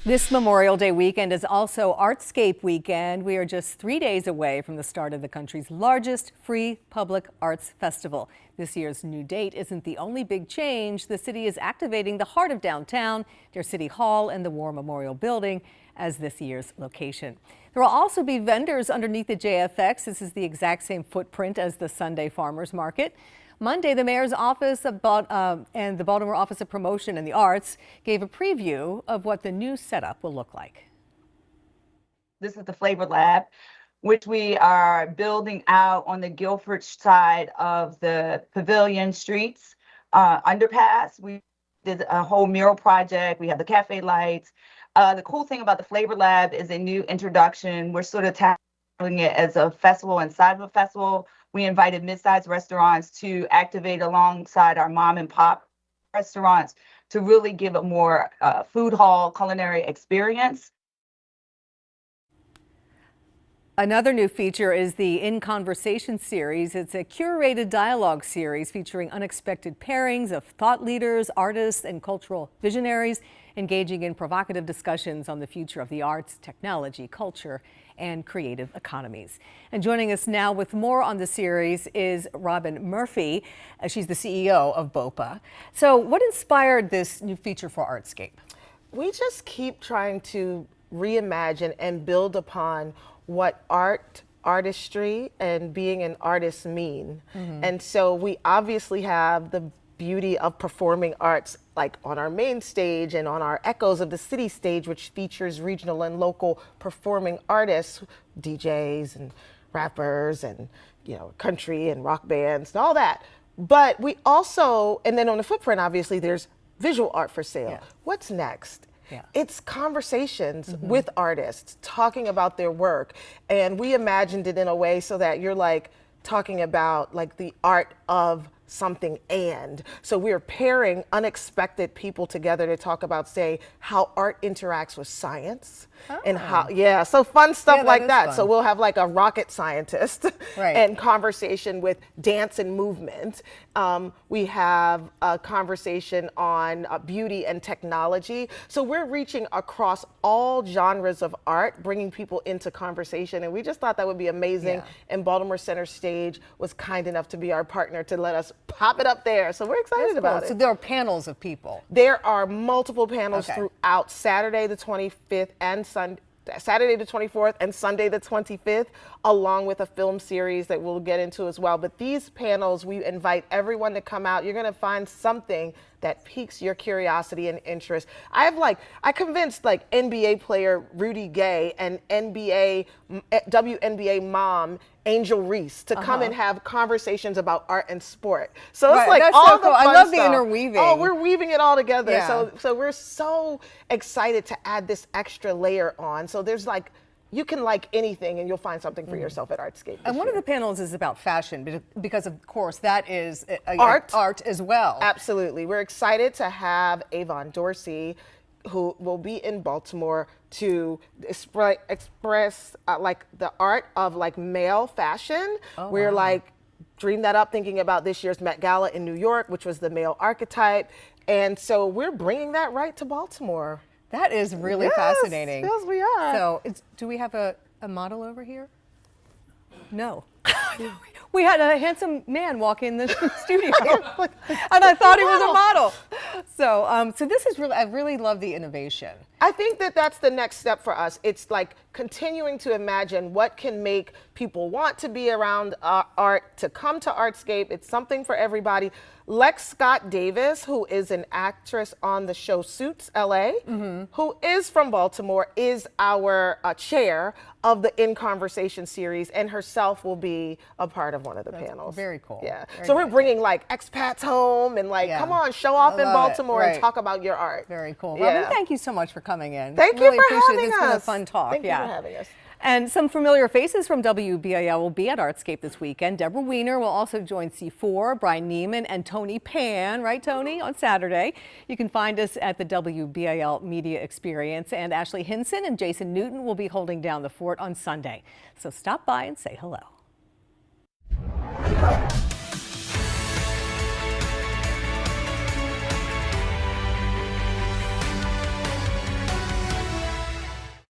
This Memorial Day weekend is also Artscape weekend. We are just 3 days away from the start of the country's largest free public arts festival. This year's new date isn't the only big change. The city is activating the heart of downtown, near City Hall and the War Memorial Building, as this year's location. There will also be vendors underneath the JFX. This is the exact same footprint as the Sunday Farmers Market. Monday, the mayor's office and the Baltimore Office of Promotion and the Arts gave a preview of what the new setup will look like. This is the Flavor Lab, which we are building out on the Guilford side of the Pavilion Streets underpass. We did a whole mural project. We have the cafe lights. The cool thing about the Flavor Lab is a new introduction. We're sort of tackling it as a festival inside of a festival. We invited mid-sized restaurants to activate alongside our mom and pop restaurants to really give a more food hall culinary experience. Another new feature is the In Conversation series. It's a curated dialogue series featuring unexpected pairings of thought leaders, artists, and cultural visionaries engaging in provocative discussions on the future of the arts, technology, culture, and creative economies. And joining us now with more on the series is Robin Murphy. She's the CEO of BOPA. So what inspired this new feature for Artscape? We just keep trying to reimagine and build upon what artistry, and being an artist mean. And so we obviously have the beauty of performing arts like on our main stage and on our Echoes of the City stage, which features regional and local performing artists, DJs and rappers and country and rock bands and all that. But we also, and then on the footprint, obviously there's visual art for sale. Yeah. What's next? Yeah. It's conversations with artists talking about their work. And we imagined it in a way so that you're like talking about like the art of something. And so we're pairing unexpected people together to talk about, say, how art interacts with science and how, so fun stuff like that. Fun. So we'll have like a rocket scientist Right. and conversation with dance and movement. We have a conversation on beauty and technology. So we're reaching across all genres of art, bringing people into conversation. And we just thought that would be amazing. Yeah. And Baltimore Center Stage was kind enough to be our partner to let us pop it up there. So we're excited about So it. there are panels of people. There are multiple panels Okay. throughout Saturday the 25th and Saturday the 24th and Sunday the 25th, along with a film series that we'll get into as well. But these panels, we invite everyone to come out. You're going to find something that piques your curiosity and interest. I convinced like NBA player Rudy Gay and WNBA mom Angel Reese to come and have conversations about art and sport. So it's like That's all so the cool. I fun love the stuff. interweaving. Oh, we're weaving it all together. Yeah. So we're so excited to add this extra layer on. So there's like, you can like anything and you'll find something for yourself at Artscape. And one of the panels is about fashion, because of course that is Art as well. Absolutely. We're excited to have Avon Dorsey, who will be in Baltimore to express like the art of like male fashion. We're like dreamed that up thinking about this year's Met Gala in New York, which was the male archetype. And so we're bringing that right to Baltimore. That is really fascinating. Yes, we are. So do we have a model over here? No. We had a handsome man walk in the studio, and I thought he was a model. So this is really, I really love the innovation. I think that that's the next step for us. It's like continuing to imagine what can make people want to be around art, to come to Artscape. It's something for everybody. Lex Scott Davis, who is an actress on the show Suits LA, who is from Baltimore, is our chair of the In Conversation series, and herself will be a part of one of the panels. Very cool. Yeah. Very So we're nice. bringing like expats home and like, come on, show off in love it. Baltimore Right. and talk about your art. Very cool. Yeah. Robin, thank you so much for coming in. Thank Really you for appreciate it. having It's us. been a fun talk. Thank you for having us. And some familiar faces from WBAL will be at Artscape this weekend. Deborah Weiner will also join C4, Brian Neiman, and Tony Pan, right, Tony, on Saturday. You can find us at the WBAL Media Experience, and Ashley Hinson and Jason Newton will be holding down the fort on Sunday. So stop by and say hello.